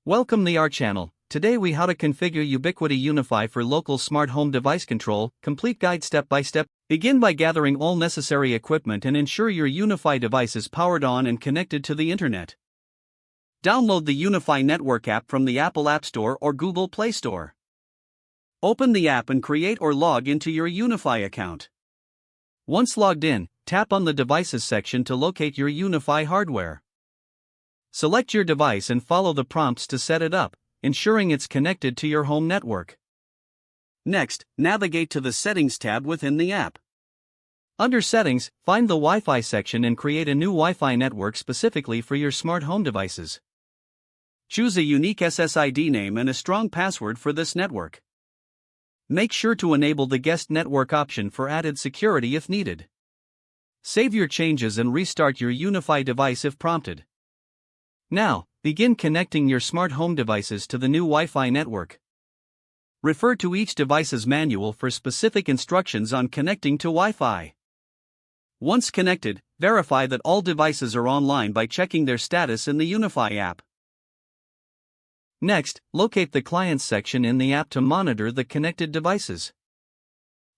Welcome to our channel. Today we how to configure Ubiquiti UniFi for local smart home device control. Complete guide step by step. Begin by gathering all necessary equipment and ensure your UniFi device is powered on and connected to the internet. Download the UniFi Network app from the Apple App Store or Google Play Store. Open the app and create or log into your UniFi account. Once logged in, tap on the Devices section to locate your UniFi hardware. Select your device and follow the prompts to set it up, ensuring it's connected to your home network. Next, navigate to the Settings tab within the app. Under Settings, find the Wi-Fi section and create a new Wi-Fi network specifically for your smart home devices. Choose a unique SSID name and a strong password for this network. Make sure to enable the Guest Network option for added security if needed. Save your changes and restart your UniFi device if prompted. Now, begin connecting your smart home devices to the new Wi-Fi network. Refer to each device's manual for specific instructions on connecting to Wi-Fi. Once connected, verify that all devices are online by checking their status in the UniFi app. Next, locate the Clients section in the app to monitor the connected devices.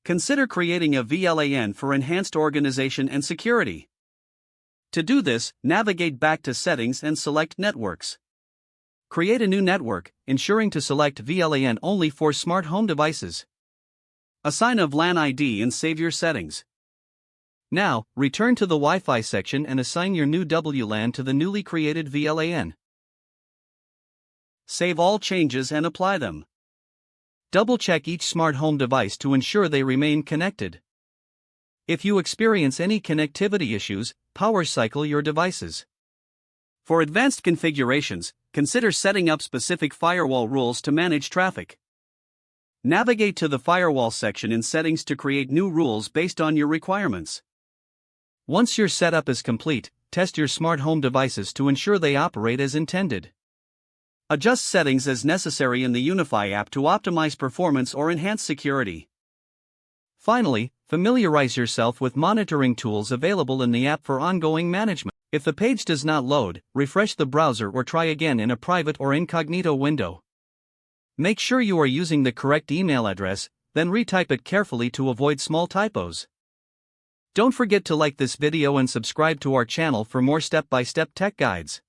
Consider creating a VLAN for enhanced organization and security. To do this, navigate back to Settings and select Networks. Create a new network, ensuring to select VLAN only for smart home devices. Assign a VLAN ID and save your settings. Now, return to the Wi-Fi section and assign your new WLAN to the newly created VLAN. Save all changes and apply them. Double-check each smart home device to ensure they remain connected. If you experience any connectivity issues, power cycle your devices. For advanced configurations, consider setting up specific firewall rules to manage traffic. Navigate to the Firewall section in Settings to create new rules based on your requirements. Once your setup is complete, test your smart home devices to ensure they operate as intended. Adjust settings as necessary in the UniFi app to optimize performance or enhance security. Finally, familiarize yourself with monitoring tools available in the app for ongoing management. If the page does not load, refresh the browser or try again in a private or incognito window. Make sure you are using the correct email address, then retype it carefully to avoid small typos. Don't forget to like this video and subscribe to our channel for more step-by-step tech guides.